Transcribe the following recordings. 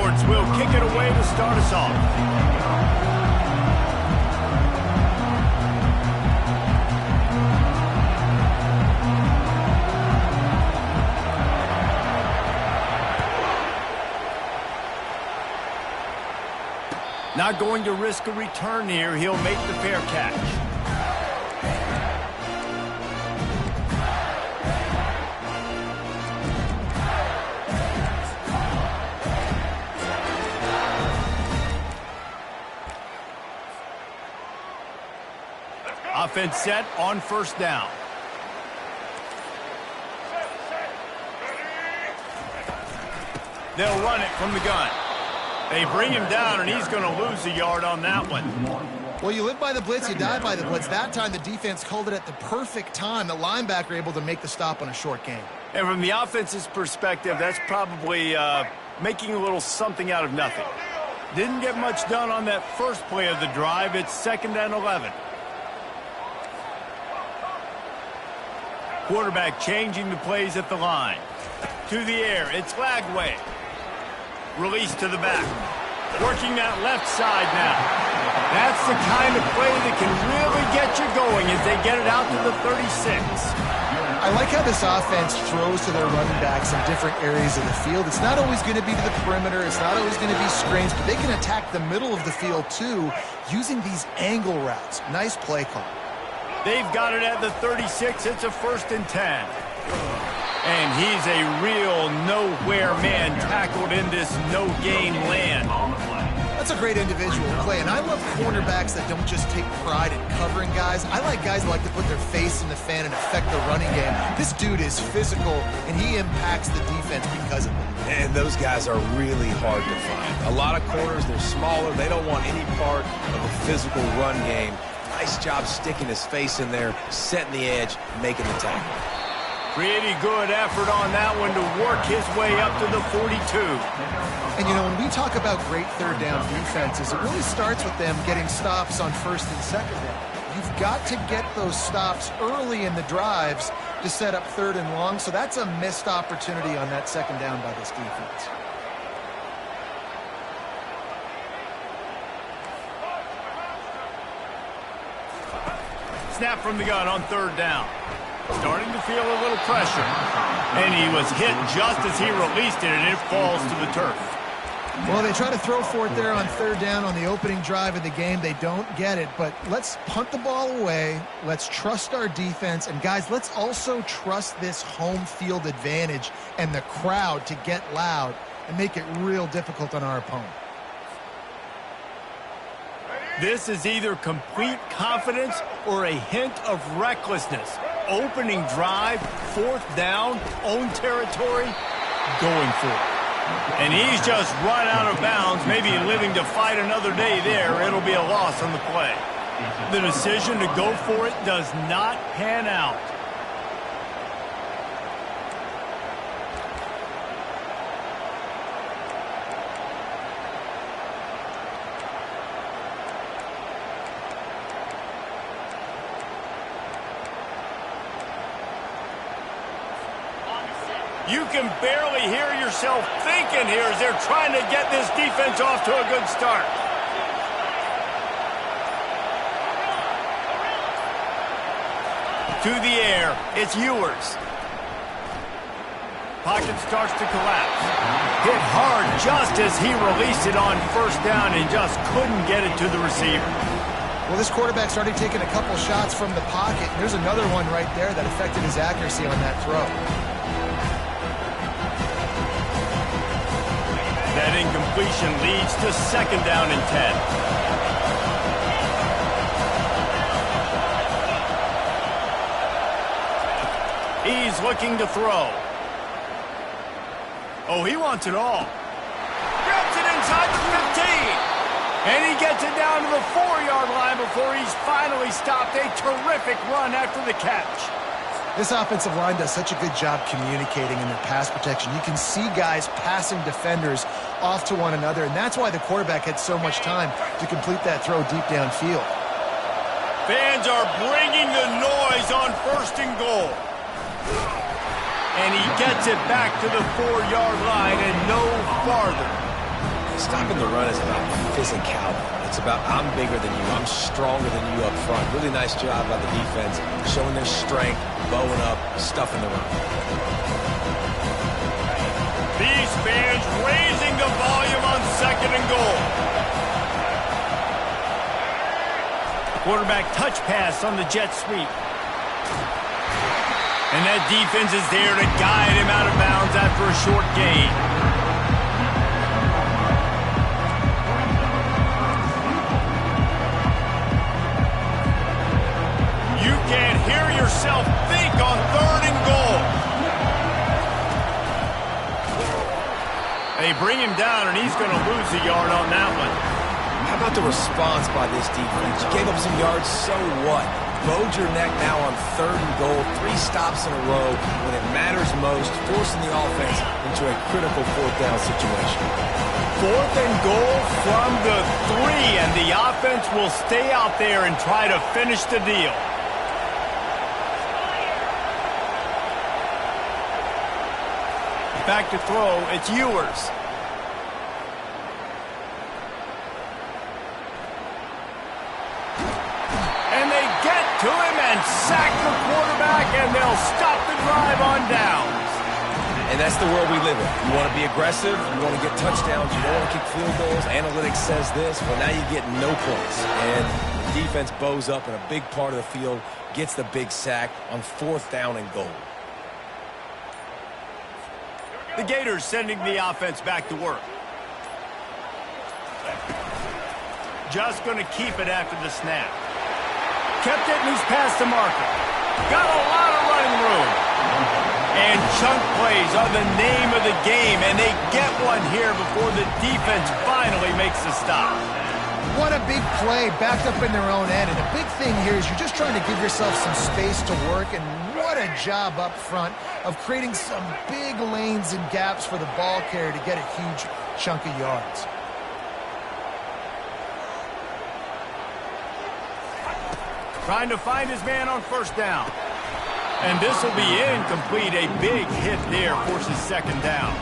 Edwards will kick it away to start us off. Not going to risk a return here. He'll make the fair catch. Offense set on first down. They'll run it from the gun. They bring him down, and he's going to lose a yard on that one. Well, you live by the blitz, you die by the blitz. That time, the defense called it at the perfect time. The linebacker able to make the stop on a short gain. And from the offense's perspective, that's probably making a little something out of nothing. Didn't get much done on that first play of the drive. It's 2nd and 11. Quarterback changing the plays at the line. To the air, it's Lagway. Release to the back. Working that left side now. That's the kind of play that can really get you going as they get it out to the 36. I like how this offense throws to their running backs in different areas of the field. It's not always going to be to the perimeter. It's not always going to be screens, but they can attack the middle of the field too using these angle routes. Nice play call. They've got it at the 36. It's a 1st and 10. And he's a real nowhere man tackled in this no-gain land. That's a great individual play, and I love cornerbacks that don't just take pride in covering guys. I like guys that like to put their face in the fan and affect the running game. This dude is physical, and he impacts the defense because of it. And those guys are really hard to find. A lot of corners, they're smaller. They don't want any part of a physical run game. Nice job sticking his face in there, setting the edge, making the tackle. Pretty good effort on that one to work his way up to the 42. And, you know, when we talk about great third down defenses, it really starts with them getting stops on 1st and 2nd down. You've got to get those stops early in the drives to set up 3rd and long, so that's a missed opportunity on that 2nd down by this defense. Snap from the gun on 3rd down. Starting to feel a little pressure. And he was hit just as he released it, and it falls to the turf. Well, they try to throw for it there on 3rd down on the opening drive of the game. They don't get it, but let's punt the ball away. Let's trust our defense. And, guys, let's also trust this home field advantage and the crowd to get loud and make it real difficult on our opponent. This is either complete confidence or a hint of recklessness. Opening drive, 4th down, own territory, going for it. And he's just run out of bounds, maybe living to fight another day there. It'll be a loss on the play. The decision to go for it does not pan out. You can barely hear yourself thinking here as they're trying to get this defense off to a good start. To the air, it's Ewers. Pocket starts to collapse. Hit hard just as he released it on 1st down and just couldn't get it to the receiver. Well, this quarterback started taking a couple shots from the pocket. There's another one right there that affected his accuracy on that throw. That incompletion leads to 2nd down and 10. He's looking to throw. Oh, he wants it all. Grabs it inside the 15. And he gets it down to the 4-yard line before he's finally stopped. A terrific run after the catch. This offensive line does such a good job communicating in their pass protection. You can see guys passing defenders off to one another, and that's why the quarterback had so much time to complete that throw deep downfield. Fans are bringing the noise on 1st and goal. And he gets it back to the 4-yard line and no farther. Stopping the run is about physicality. It's about I'm bigger than you, I'm stronger than you up front. Really nice job by the defense, showing their strength, bowing up, stuffing the run. These fans raising the volume on 2nd and goal. Quarterback touch pass on the jet sweep. And that defense is there to guide him out of bounds after a short gain. You can't hear yourself think on 3rd and goal. They bring him down, and he's going to lose a yard on that one. How about the response by this defense? You gave up some yards, so what? Bowed your neck now on 3rd and goal, 3 stops in a row when it matters most, forcing the offense into a critical 4th down situation. 4th and goal from the 3, and the offense will stay out there and try to finish the deal. Back to throw, it's Ewers. To him and sack the quarterback, and they'll stop the drive on downs. And that's the world we live in. You want to be aggressive, you want to get touchdowns, you don't want to kick field goals. Analytics says this, well, now you get no points. And the defense bows up in a big part of the field, gets the big sack on 4th down and goal. The Gators sending the offense back to work. Just going to keep it after the snap. Kept it, and he's past the marker. Got a lot of running room. And chunk plays are the name of the game, and they get one here before the defense finally makes the stop. What a big play backed up in their own end. And the big thing here is you're just trying to give yourself some space to work, and what a job up front of creating some big lanes and gaps for the ball carrier to get a huge chunk of yards. Trying to find his man on 1st down. And this will be incomplete. A big hit there forces 2nd down.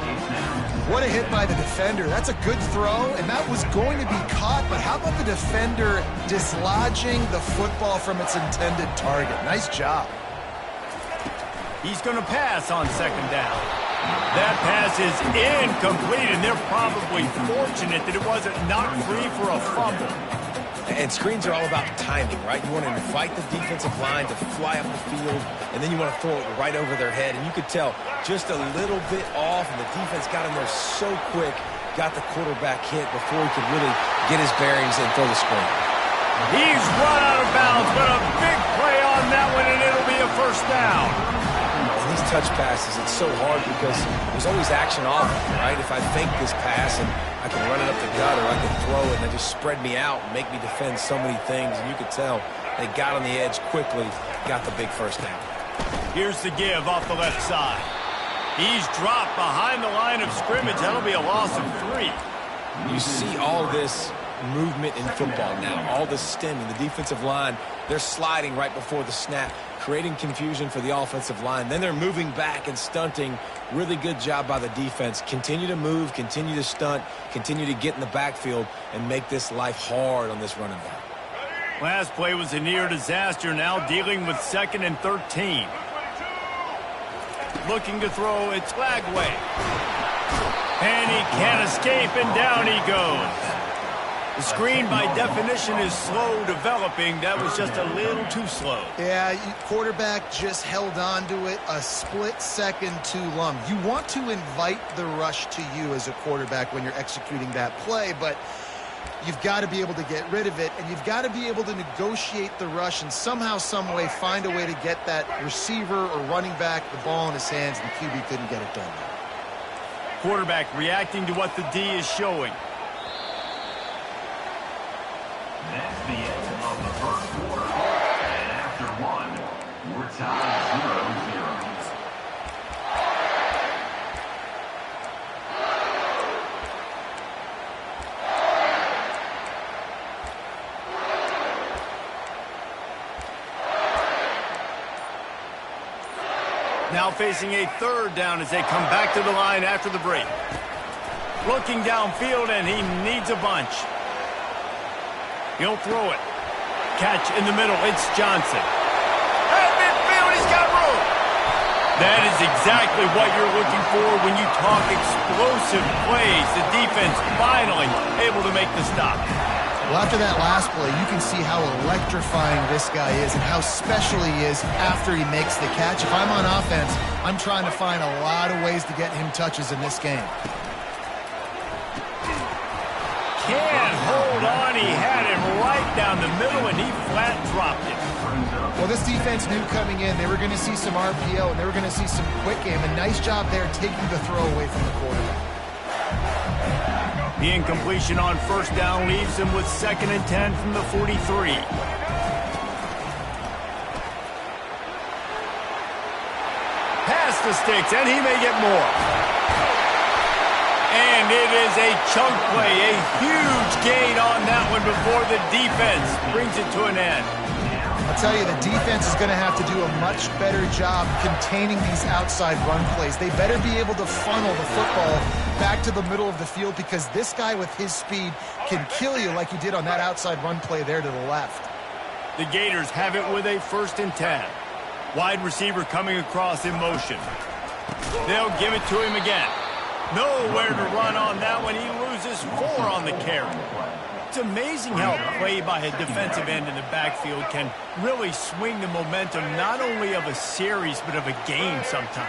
What a hit by the defender. That's a good throw, and that was going to be caught, but how about the defender dislodging the football from its intended target? Nice job. He's going to pass on 2nd down. That pass is incomplete, and they're probably fortunate that it wasn't knocked free for a fumble. And screens are all about timing, right? You want to invite the defensive line to fly up the field, and then you want to throw it right over their head. And you could tell just a little bit off, and the defense got in there so quick, got the quarterback hit before he could really get his bearings and throw the screen. He's run out of bounds, but a big play on that one, and it'll be a 1st down. And these touch passes, it's so hard because there's always action off, right? If I fake this pass and I can run it up the gut, or I can throw it and they just spread me out and make me defend so many things. And you could tell they got on the edge quickly, got the big 1st down. Here's the give off the left side. He's dropped behind the line of scrimmage. That'll be a loss of 3. You see all this movement in football now, all the stemming, the defensive line, they're sliding right before the snap, creating confusion for the offensive line. Then they're moving back and stunting. Really good job by the defense. Continue to move, continue to stunt, continue to get in the backfield and make this life hard on this running back. Last play was a near disaster, now dealing with 2nd and 13. Looking to throw, it's Lagway. And he can't escape, and down he goes. The screen, by definition, is slow developing. That was just a little too slow. Yeah, quarterback just held on to it a split second too long. You want to invite the rush to you as a quarterback when you're executing that play, but you've got to be able to get rid of it, and you've got to be able to negotiate the rush and somehow, some way, find a way to get that receiver or running back the ball in his hands, and the QB couldn't get it done. Quarterback reacting to what the D is showing. That's the end of the 1st quarter. And after 1, we're tied 0-0. Now facing a 3rd down as they come back to the line after the break. Looking downfield, and he needs a bunch. He'll throw it. Catch in the middle. It's Johnson. At midfield, he's got room. That is exactly what you're looking for when you talk explosive plays. The defense finally able to make the stop. Well, after that last play, you can see how electrifying this guy is and how special he is after he makes the catch. If I'm on offense, I'm trying to find a lot of ways to get him touches in this game. Can't hold on. He had him right down the middle, and he flat dropped it. Well, this defense knew coming in they were going to see some RPO, and they were going to see some quick game. A nice job there taking the throw away from the quarterback. The incompletion on first down leaves him with 2nd and 10 from the 43. Pass the sticks, and he may get more. And it is a chunk play, a huge gain on that one before the defense brings it to an end. I'll tell you, the defense is going to have to do a much better job containing these outside run plays. They better be able to funnel the football back to the middle of the field because this guy with his speed can kill you like he did on that outside run play there to the left. The Gators have it with a 1st and 10. Wide receiver coming across in motion. They'll give it to him again. Nowhere to run on that one. He loses 4 on the carry. It's amazing how a play by a defensive end in the backfield can really swing the momentum not only of a series but of a game sometimes.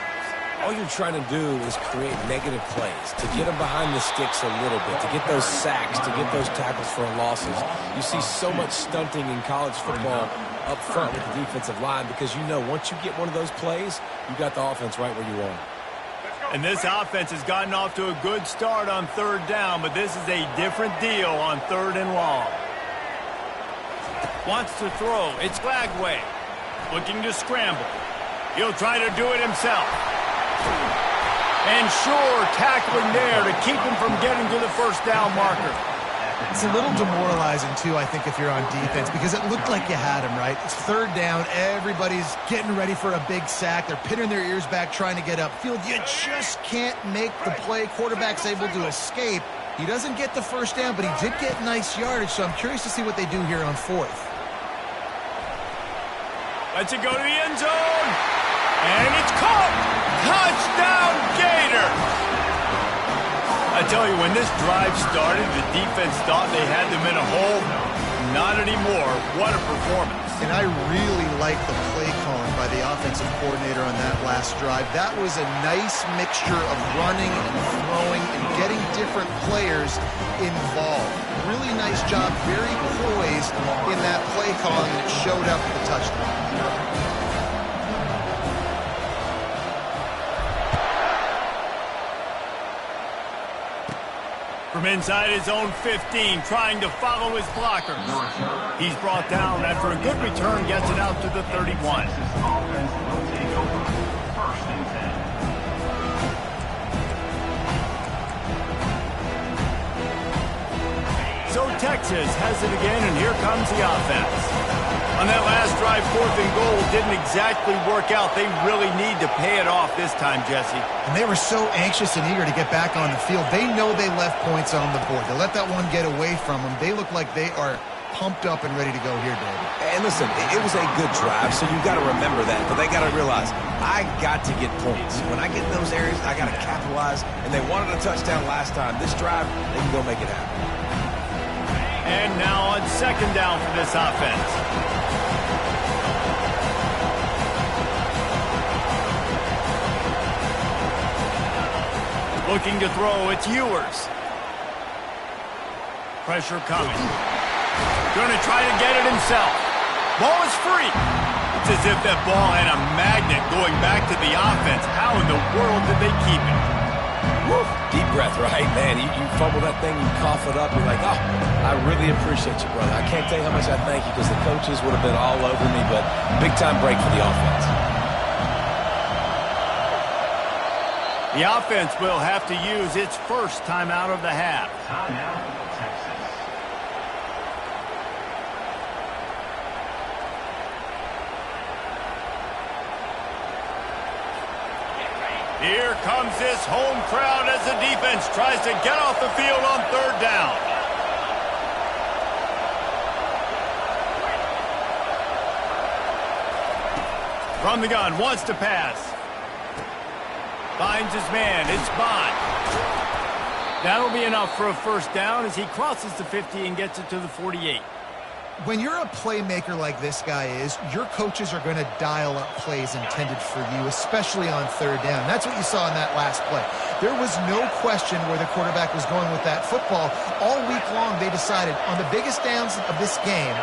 All you're trying to do is create negative plays, to get them behind the sticks a little bit, to get those sacks, to get those tackles for losses. You see so much stunting in college football up front with the defensive line because you know once you get one of those plays, you got the offense right where you want it. And this offense has gotten off to a good start on 3rd down, but this is a different deal on 3rd and long. Wants to throw. It's Flagway. Looking to scramble. He'll try to do it himself. And sure, tackling there to keep him from getting to the 1st down marker. It's a little demoralizing, too, I think, if you're on defense, because it looked like you had him, right? It's 3rd down. Everybody's getting ready for a big sack. They're pinning their ears back, trying to get upfield. You just can't make the play. Quarterback's able to escape. He doesn't get the 1st down, but he did get nice yardage, so I'm curious to see what they do here on 4th. Lets it go to the end zone. And it's caught. Touchdown, Gator. I tell you, when this drive started, the defense thought they had them in a hole. Not anymore. What a performance. And I really like the play calling by the offensive coordinator on that last drive. That was a nice mixture of running and throwing and getting different players involved. Really nice job, very poised in that play calling, and it showed up with the touchdown. From inside his own 15, trying to follow his blockers. He's brought down after a good return, gets it out to the 31. So Texas has it again, and here comes the offense. On that last drive, 4th and goal didn't exactly work out. They really need to pay it off this time, Jesse. And they were so anxious and eager to get back on the field. They know they left points on the board. They let that one get away from them. They look like they are pumped up and ready to go here, David. And listen, it was a good drive, so you've got to remember that. But they got to realize, I got to get points. When I get in those areas, I got to capitalize. And they wanted a touchdown last time. This drive, they can go make it happen. And now on 2nd down for this offense. Looking to throw, it's Ewers. Pressure coming. Going to try to get it himself. Ball is free. It's as if that ball had a magnet going back to the offense. How in the world did they keep it? Woo. Deep breath, right? Man, you fumble that thing, you cough it up, you're like, oh, I really appreciate you, brother. I can't tell you how much I thank you because the coaches would have been all over me, but big-time break for the offense. The offense will have to use its first timeout of the half. Timeout, Texas. Here comes this home crowd as the defense tries to get off the field on third down. From the gun, wants to pass. Finds his man, it's Bond. That'll be enough for a first down as he crosses the 50 and gets it to the 48. When you're a playmaker like this guy is, your coaches are going to dial up plays intended for you, especially on third down. That's what you saw in that last play. There was no question where the quarterback was going with that football. All week long, they decided on the biggest downs of this game,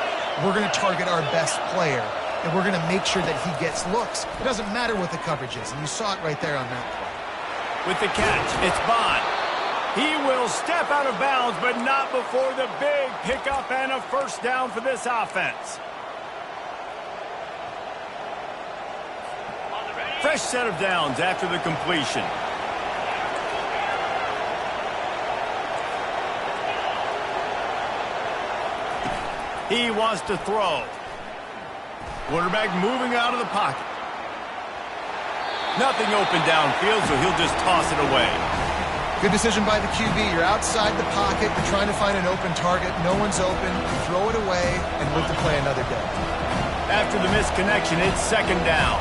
we're going to target our best player, and we're going to make sure that he gets looks. It doesn't matter what the coverage is, and you saw it right there on that play. With the catch, it's Bond. He will step out of bounds, but not before the big pickup and a first down for this offense. Fresh set of downs after the completion. He wants to throw. Quarterback moving out of the pocket. Nothing open downfield, so he'll just toss it away. Good decision by the QB. You're outside the pocket. You're trying to find an open target. No one's open. You throw it away and live to play another day. After the missed connection, it's second down.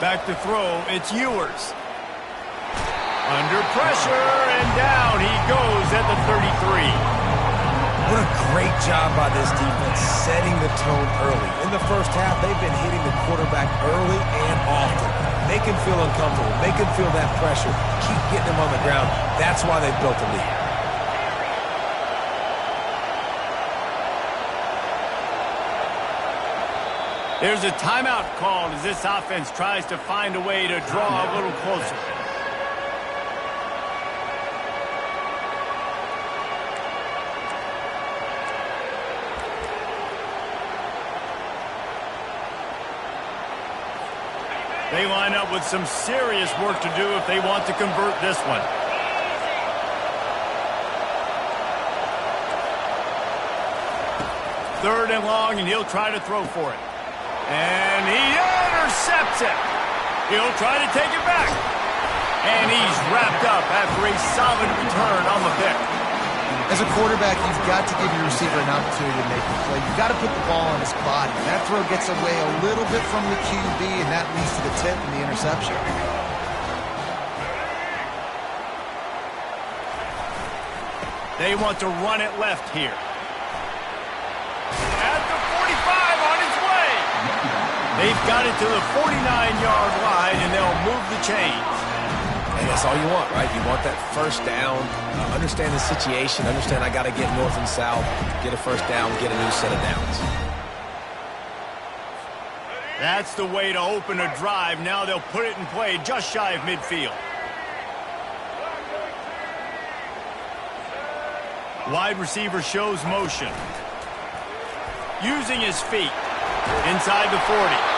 Back to throw, it's Ewers. Under pressure, and down he goes at the 33. What a great job by this defense setting the tone early. In the first half, they've been hitting the quarterback early and often. Make him feel uncomfortable. Make him feel that pressure. Keep getting him on the ground. That's why they've built a lead. There's a timeout called as this offense tries to find a way to draw a little closer. They line up with some serious work to do if they want to convert this one. Third and long, and he'll try to throw for it. And he intercepts it. He'll try to take it back. And he's wrapped up after a solid return on the pick. As a quarterback, you've got to give your receiver an opportunity to make the play. You've got to put the ball on his body. That throw gets away a little bit from the QB, and that leads to the tip and the interception. They want to run it left here. At the 45 on its way. They've got it to the 49-yard line, and they'll move the chains. And that's all you want, right? You want that first down, understand the situation, understand I got to get north and south, get a first down, get a new set of downs. That's the way to open a drive. Now they'll put it in play just shy of midfield. Wide receiver shows motion. Using his feet. Inside the 40.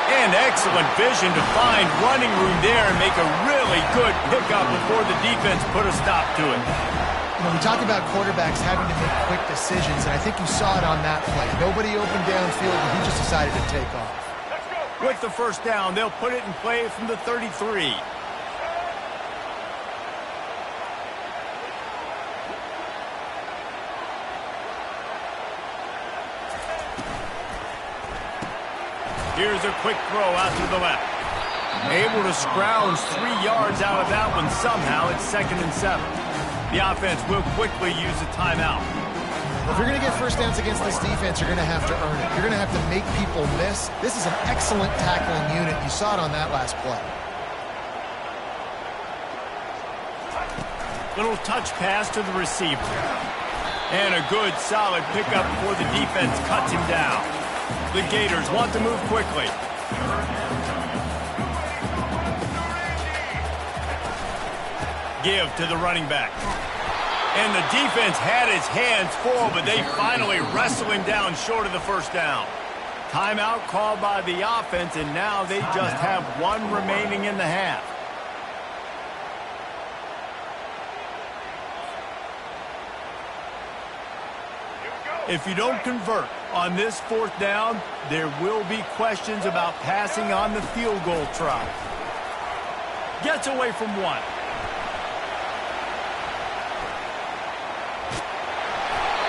And excellent vision to find running room there and make a really good pickup before the defense put a stop to it. You know, we talk about quarterbacks having to make quick decisions, and I think you saw it on that play. Nobody opened downfield, and he just decided to take off. With the first down, they'll put it in play from the 33. Here's a quick throw out to the left. Able to scrounge 3 yards out of that one somehow. It's 2nd and 7. The offense will quickly use a timeout. If you're going to get first downs against this defense, you're going to have to earn it. You're going to have to make people miss. This is an excellent tackling unit. You saw it on that last play. Little touch pass to the receiver. And a good, solid pickup before the defense cuts him down. The Gators want to move quickly. Give to the running back. And the defense had his hands full, but they finally wrestle him down short of the first down. Timeout called by the offense, and now they just have one remaining in the half. If you don't convert on this fourth down, there will be questions about passing on the field goal try. Gets away from one.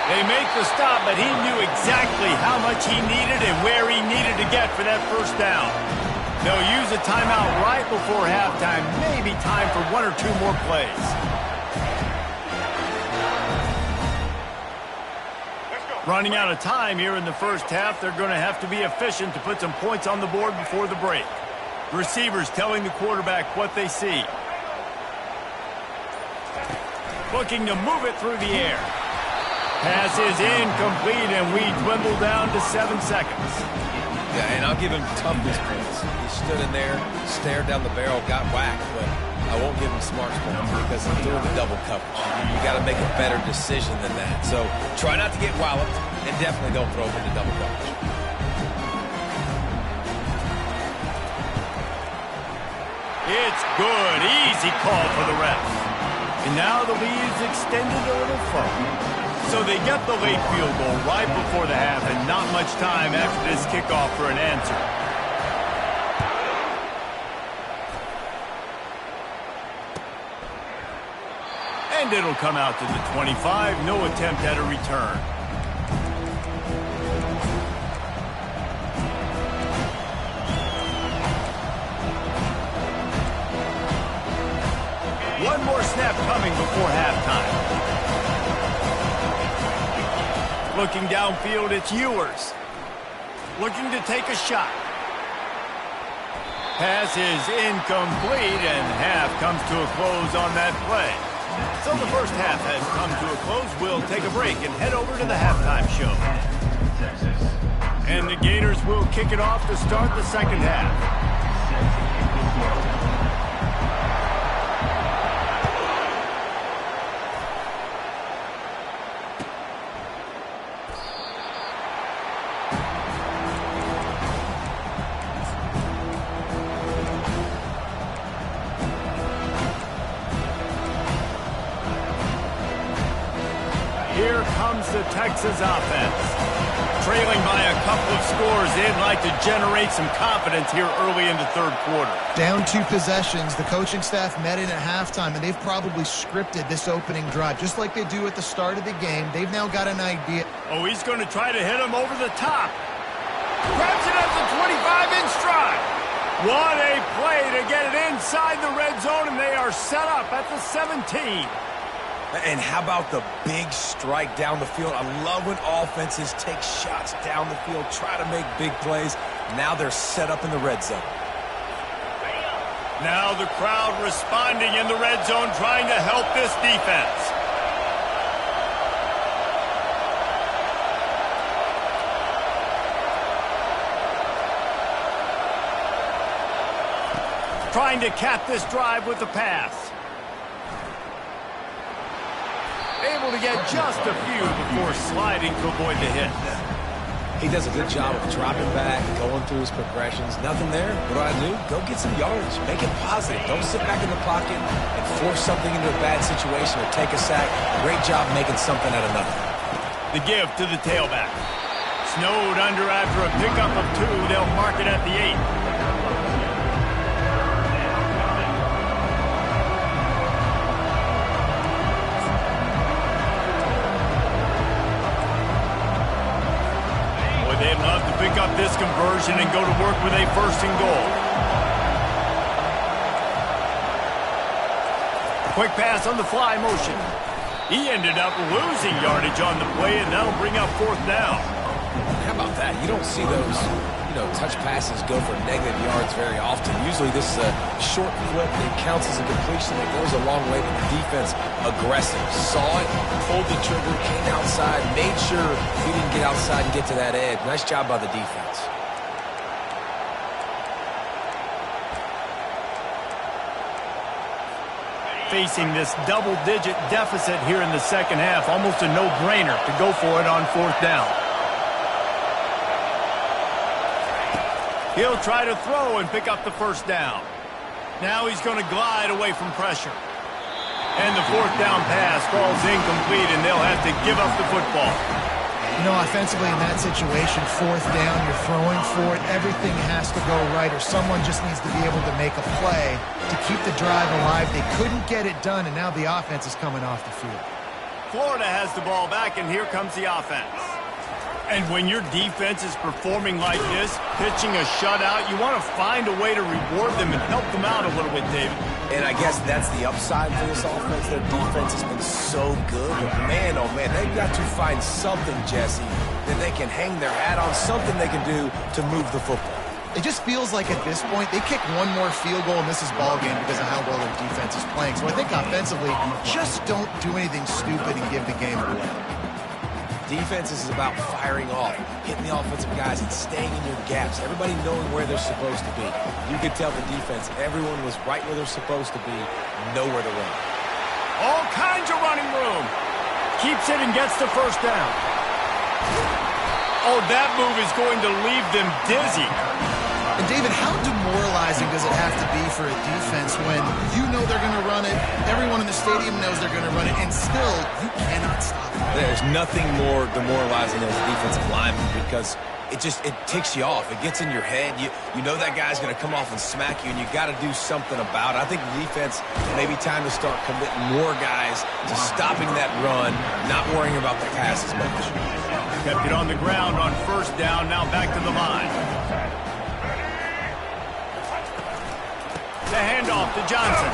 They make the stop, but he knew exactly how much he needed and where he needed to get for that first down. They'll use a timeout right before halftime, maybe time for one or two more plays. Running out of time here in the first half, they're going to have to be efficient to put some points on the board before the break. Receivers telling the quarterback what they see. Looking to move it through the air. Pass is incomplete, and we dwindle down to 7 seconds. Yeah, and I'll give him toughness points. He stood in there, stared down the barrel, got whacked, but I won't give him smarts points because he's doing the double coverage. You got to make a better decision than that. So try not to get walloped, and definitely don't throw him into double coverage. It's good. Easy call for the ref. And now the lead's extended a little further. So they get the late field goal right before the half and not much time after this kickoff for an answer. And it'll come out to the 25. No attempt at a return. One more snap coming before halftime. Looking downfield, it's Ewers. Looking to take a shot. Pass is incomplete, and half comes to a close on that play. So the first half has come to a close. We'll take a break and head over to the halftime show. And the Gators will kick it off to start the second half. Here comes the Texas offense. Trailing by a couple of scores, they'd like to generate some confidence here early in the third quarter. Down 2 possessions, the coaching staff met in at halftime, and they've probably scripted this opening drive, just like they do at the start of the game. They've now got an idea. Oh, he's going to try to hit him over the top. Grabs it at the 25 in stride. What a play to get it inside the red zone, and they are set up at the 17. And how about the big strike down the field? I love when offenses take shots down the field, try to make big plays. Now they're set up in the red zone. Now the crowd responding in the red zone, trying to help this defense. Trying to cap this drive with the pass. Able to get just a few before sliding to avoid the hit. He does a good job of dropping back, going through his progressions. Nothing there. What do? Go get some yards. Make it positive. Don't sit back in the pocket and force something into a bad situation or take a sack. Great job making something out of nothing. The give to the tailback. Snowed under after a pickup of 2. They'll mark it at the 8. They'd love to pick up this conversion and go to work with a first and goal. Quick pass on the fly motion. He ended up losing yardage on the play, and that'll bring up fourth down. How about that? You don't see those, touch passes go for negative yards very often. Usually this is a short clip that counts as a completion that goes a long way, but the defense aggressive. Saw it, pulled the trigger, came outside, made sure he didn't get outside and get to that edge. Nice job by the defense. Facing this double-digit deficit here in the second half, almost a no-brainer to go for it on fourth down. He'll try to throw and pick up the first down. Now he's going to glide away from pressure. And the fourth down pass falls incomplete, and they'll have to give up the football. You know, offensively in that situation, fourth down, you're throwing for it, everything has to go right, or someone just needs to be able to make a play to keep the drive alive. They couldn't get it done, and now the offense is coming off the field. Florida has the ball back, and here comes the offense. And when your defense is performing like this, pitching a shutout, you want to find a way to reward them and help them out a little bit, David. And I guess that's the upside for this offense. Their defense has been so good. But man, oh man, they've got to find something, Jesse, that they can hang their hat on, something they can do to move the football. It just feels like at this point, they kick one more field goal and this is ball game because of how well their defense is playing. So I think offensively, just don't do anything stupid and give the game away. Defense is about firing off, hitting the offensive guys, and staying in your gaps. Everybody knowing where they're supposed to be. You could tell the defense, everyone was right where they're supposed to be, nowhere to run. All kinds of running room. Keeps it and gets the first down. Oh, that move is going to leave them dizzy. And David, how demoralizing does it have to be for a defense when you know they're going to run it, everyone in the stadium knows they're going to run it, and still you cannot stop it? There's nothing more demoralizing as a defensive lineman because it ticks you off. It gets in your head. You know that guy's going to come off and smack you, and you got to do something about it. I think the defense, maybe time to start committing more guys to stopping that run, not worrying about the pass as much. Kept it on the ground on first down, now back to the line. The handoff to Johnson.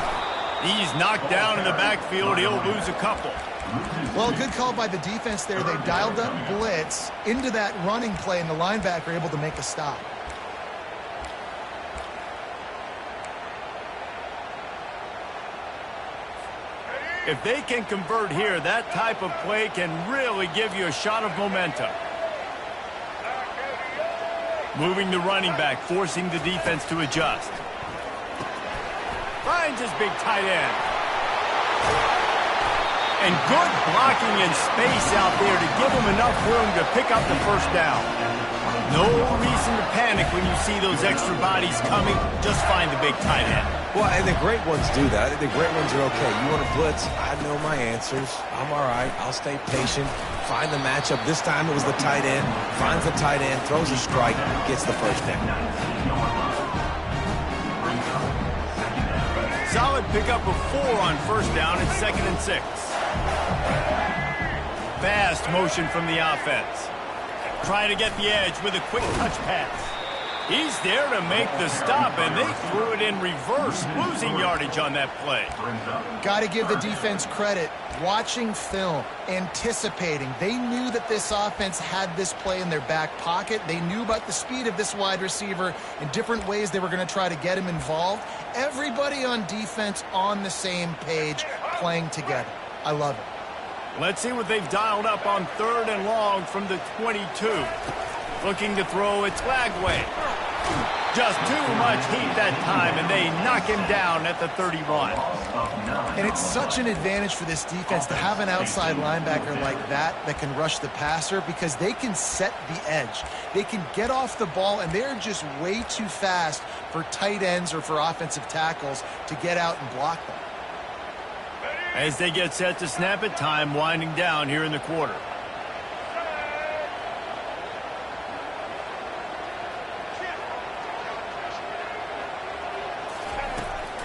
He's knocked down in the backfield. He'll lose a couple. Well, good call by the defense there. They dialed up blitz into that running play, and the linebacker able to make a stop. If they can convert here, that type of play can really give you a shot of momentum. Moving the running back, forcing the defense to adjust. Finds his big tight end. And good blocking in space out there to give him enough room to pick up the first down. No reason to panic when you see those extra bodies coming. Just find the big tight end. Well, and the great ones do that. I think the great ones are okay. You want to blitz? I know my answers. I'm all right. I'll stay patient. Find the matchup. This time it was the tight end. Finds the tight end, throws a strike, gets the first down. Solid pickup of 4 on first down and 2nd and 6. Fast motion from the offense. Trying to get the edge with a quick touch pass. He's there to make the stop, and they threw it in reverse, losing yardage on that play. Got to give the defense credit. Watching film, anticipating. They knew that this offense had this play in their back pocket. They knew about the speed of this wide receiver and different ways they were going to try to get him involved. Everybody on defense on the same page, playing together. I love it. Let's see what they've dialed up on 3rd and long from the 22. Looking to throw, it's Lagway. Just too much heat that time, and they knock him down at the 31. And it's such an advantage for this defense to have an outside linebacker like that can rush the passer because they can set the edge. They can get off the ball, and they're just way too fast for tight ends or for offensive tackles to get out and block them. As they get set to snap it, time winding down here in the quarter.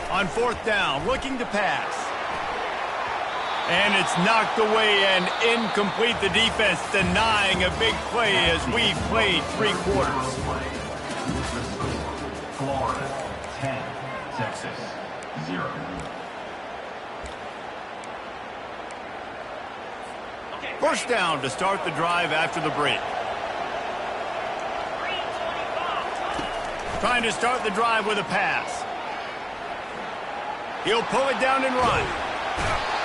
On 4th down, looking to pass. And it's knocked away and incomplete. The defense denying a big play as we've played 3 quarters. Florida 10, Texas 0. First down to start the drive after the break. Trying to start the drive with a pass. He'll pull it down and run.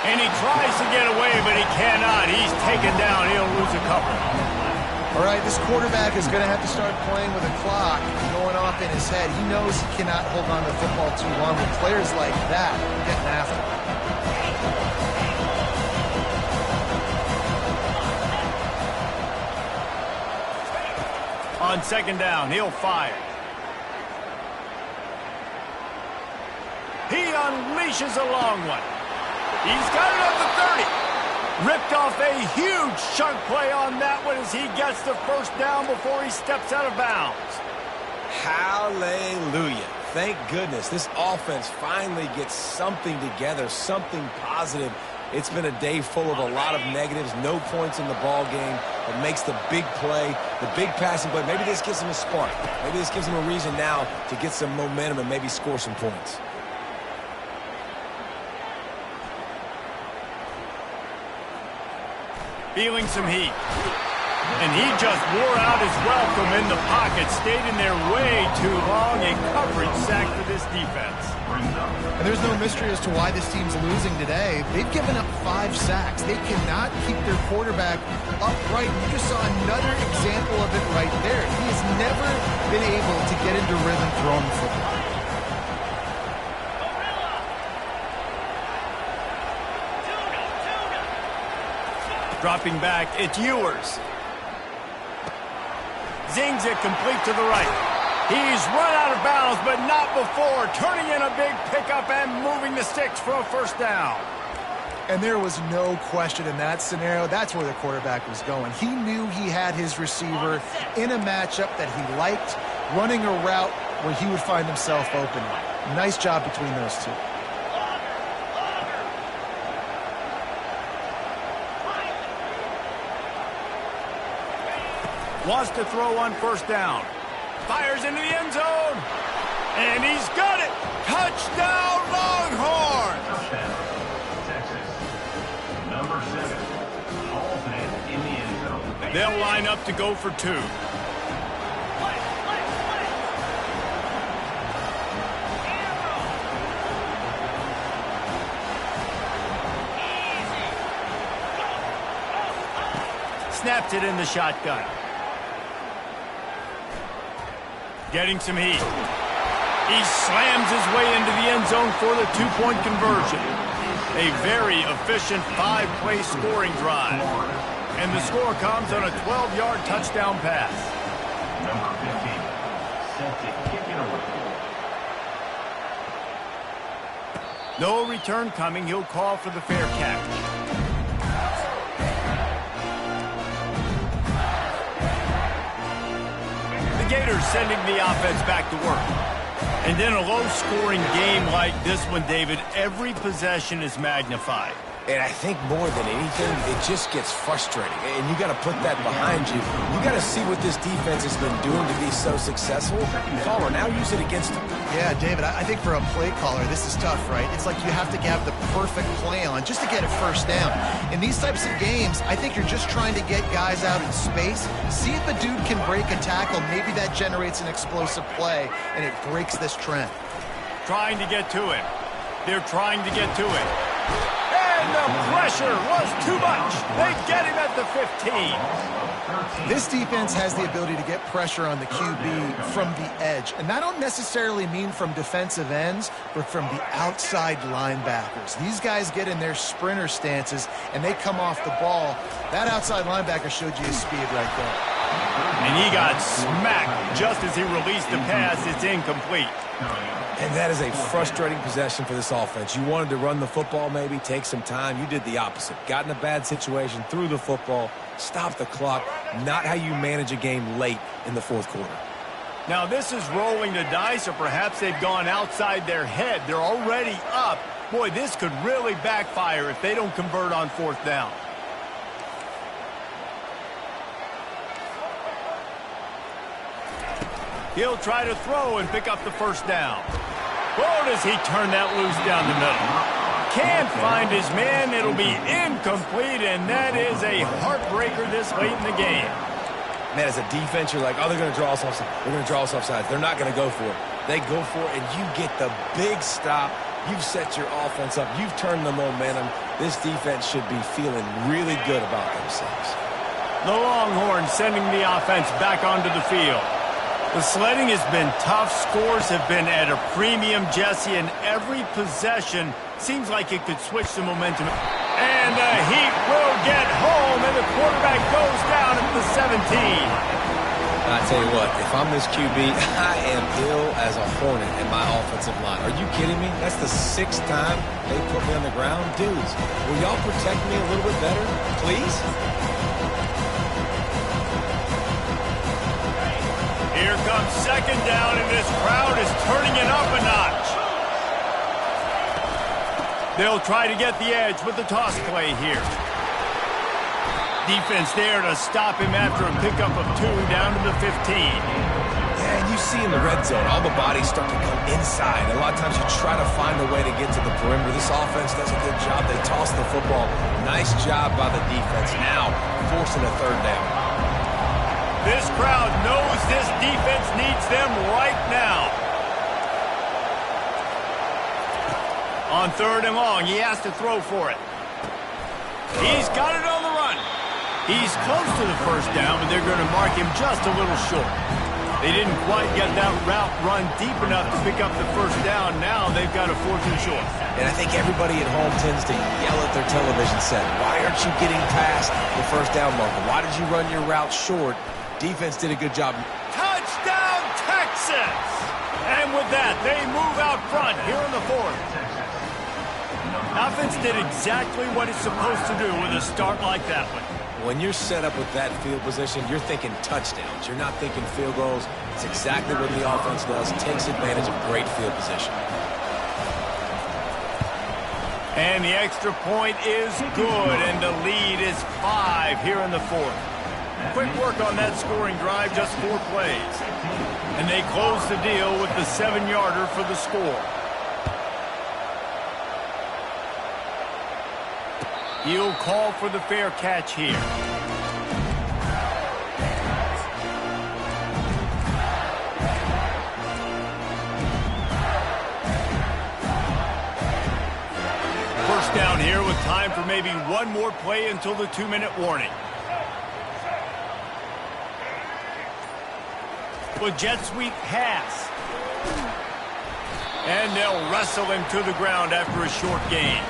And he tries to get away, but he cannot. He's taken down. He'll lose a couple. All right, this quarterback is going to have to start playing with a clock going off in his head. He knows he cannot hold on to the football too long. With players like that, getting after him. On 2nd down, he'll fire. He unleashes a long one. He's got it up to 30. Ripped off a huge chunk play on that one as he gets the first down before he steps out of bounds. Hallelujah. Thank goodness this offense finally gets something together, something positive. It's been a day full of a lot of negatives, no points in the ball game, but makes the big play, the big passing play. Maybe this gives him a spark. Maybe this gives him a reason now to get some momentum and maybe score some points. Feeling some heat. And he just wore out his welcome in the pocket. Stayed in there way too long. A coverage sack for this defense. And there's no mystery as to why this team's losing today. They've given up 5 sacks. They cannot keep their quarterback upright. You just saw another example of it right there. He has never been able to get into rhythm throwing the football. Dropping back, it's Ewers. Zings it complete to the right. He's run out of bounds, but not before. Turning in a big pickup and moving the sticks for a first down. And there was no question in that scenario. That's where the quarterback was going. He knew he had his receiver in a matchup that he liked, running a route where he would find himself open. Nice job between those two. Wants to throw on first down. Fires into the end zone. And he's got it. Touchdown, Longhorns. Touchdown, Texas. Number 7 hauls it in the end zone. They'll line up to go for 2. Snaps it in the shotgun. Getting some heat. He slams his way into the end zone for the 2-point conversion. A very efficient 5-play scoring drive. And the score comes on a 12-yard touchdown pass. Number 15 set to kick it away. No return coming. He'll call for the fair catch. Gators sending the offense back to work. And in a low-scoring game like this one, David, every possession is magnified. And I think more than anything, it just gets frustrating. And you got to put that behind you. You got to see what this defense has been doing to be so successful. Caller, now use it against them. Yeah, David, I think for a play caller, this is tough, right? It's like you have to have the perfect play on just to get a first down. In these types of games, I think you're just trying to get guys out in space, see if a dude can break a tackle. Maybe that generates an explosive play, and it breaks this trend. Trying to get to it. They're trying to get to it. And the pressure was too much. They get him at the 15. This defense has the ability to get pressure on the QB from the edge. And I don't necessarily mean from defensive ends, but from the outside linebackers. These guys get in their sprinter stances, and they come off the ball. That outside linebacker showed you his speed right there. And he got smacked just as he released the pass. It's incomplete. And that is a frustrating possession for this offense. You wanted to run the football, maybe take some time. You did the opposite. Got in a bad situation, threw the football, stopped the clock. Not how you manage a game late in the fourth quarter. Now this is rolling the dice, or perhaps they've gone outside their head. They're already up. Boy, this could really backfire if they don't convert on fourth down. He'll try to throw and pick up the first down. Oh, does he turn that loose down the middle? Can't find his man. It'll be incomplete, and that is a heartbreaker this late in the game. Man, as a defense, you're like, oh, they're going to draw us offside. They're going to draw us offside. They're not going to go for it. They go for it, and you get the big stop. You've set your offense up. You've turned the momentum. This defense should be feeling really good about themselves. The Longhorns sending the offense back onto the field. The sledding has been tough. Scores have been at a premium, Jesse, and every possession seems like it could switch the momentum. And the heat will get home, and the quarterback goes down at the 17. I tell you what, if I'm this QB, I am ill as a hornet in my offensive line. Are you kidding me? That's the 6th time they put me on the ground. Dudes, will y'all protect me a little bit better, please? Here comes 2nd down, and this crowd is turning it up a notch. They'll try to get the edge with the toss play here. Defense there to stop him after a pickup of 2 down to the 15. Yeah, and you see in the red zone, all the bodies start to come inside. A lot of times you try to find a way to get to the perimeter. This offense does a good job. They toss the football. Nice job by the defense. Now forcing a 3rd down. This crowd knows this defense needs them right now. On 3rd and long, he has to throw for it. He's got it on the run. He's close to the 1st down, but they're going to mark him just a little short. They didn't quite get that route run deep enough to pick up the 1st down. Now they've got a 4th and short. And I think everybody at home tends to yell at their television set. Why aren't you getting past the 1st down marker? Why did you run your route short? Defense did a good job. Touchdown, Texas! And with that, they move out front here in the 4th. Offense did exactly what it's supposed to do with a start like that one. When you're set up with that field position, you're thinking touchdowns. You're not thinking field goals. It's exactly what the offense does. Takes advantage of great field position. And the extra point is good, and the lead is 5 here in the 4th. Quick work on that scoring drive, just 4 plays. And they close the deal with the 7-yarder for the score. He'll call for the fair catch here. First down here with time for maybe one more play until the 2-minute warning. With jet sweep pass. And they'll wrestle him to the ground after a short gain.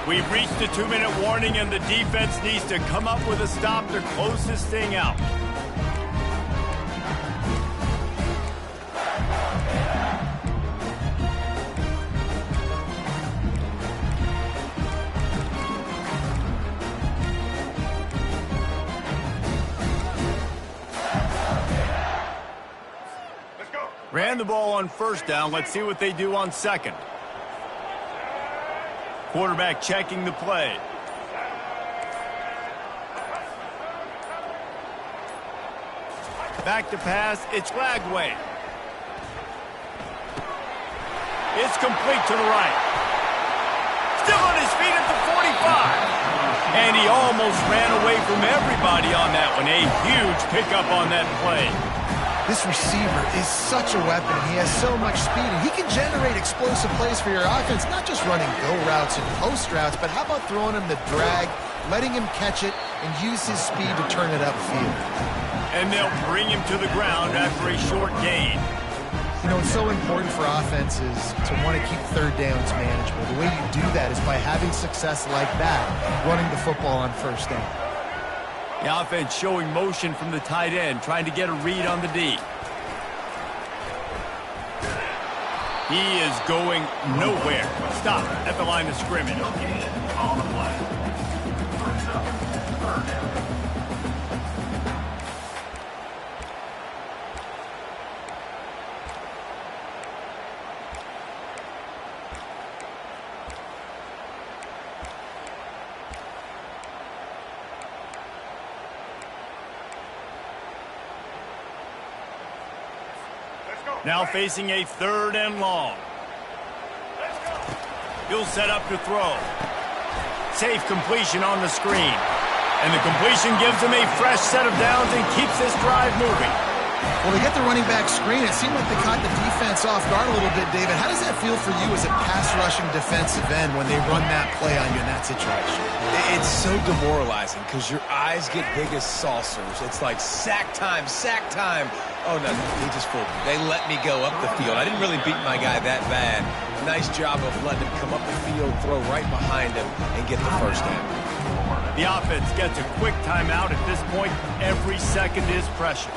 We've reached the 2-minute warning, and the defense needs to come up with a stop to close this thing out. Ran the ball on 1st down. Let's see what they do on 2nd. Quarterback checking the play. Back to pass. It's Lagway. It's complete to the right. Still on his feet at the 45. And he almost ran away from everybody on that one. A huge pickup on that play. This receiver is such a weapon. He has so much speed, and he can generate explosive plays for your offense, not just running go routes and post routes, but how about throwing him the drag, letting him catch it, and use his speed to turn it upfield. And they'll bring him to the ground after a short gain. You know, it's so important for offenses to want to keep 3rd downs manageable. The way you do that is by having success like that, running the football on 1st down. The offense showing motion from the tight end, trying to get a read on the D. He is going nowhere. Stop at the line of scrimmage. On the play. First up, 3rd down. Now facing a 3rd and long. He'll set up to throw. Safe completion on the screen. And the completion gives him a fresh set of downs and keeps this drive moving. Well, they get the running back screen. It seemed like they caught the defense off guard a little bit, David. How does that feel for you as a pass-rushing defensive end when they run that play on you in that situation? It's so demoralizing because your eyes get big as saucers. It's like sack time, sack time. Oh, no, he just fooled me. They let me go up the field. I didn't really beat my guy that bad. Nice job of letting him come up the field, throw right behind him, and get the 1st down. The offense gets a quick timeout. At this point, every second is precious.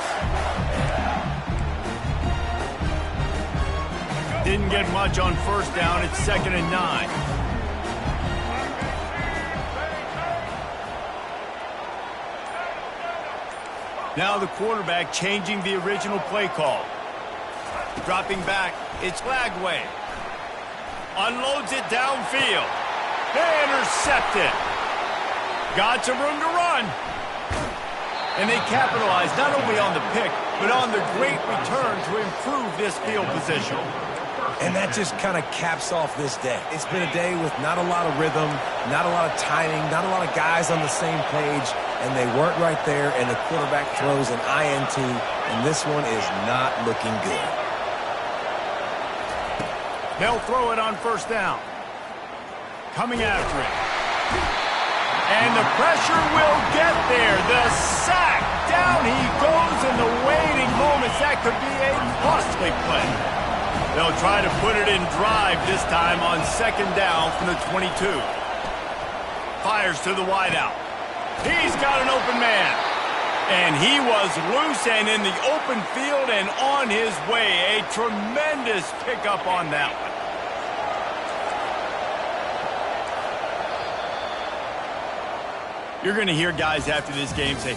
Didn't get much on first down. It's 2nd and 9. Now the quarterback changing the original play call. Dropping back, it's Lagway. Unloads it downfield. Intercepted. Got some room to run. And they capitalize not only on the pick, but on the great return to improve this field position. And that just kind of caps off this day. It's been a day with not a lot of rhythm, not a lot of timing, not a lot of guys on the same page, and they weren't right there, and the quarterback throws an INT, and this one is not looking good. They'll throw it on first down. Coming after it. And the pressure will get there. The sack. Down he goes in the waiting moments. That could be a costly play. They'll try to put it in drive this time on 2nd down from the 22. Fires to the wideout. He's got an open man. And he was loose and in the open field and on his way. A tremendous pickup on that one. You're going to hear guys after this game say,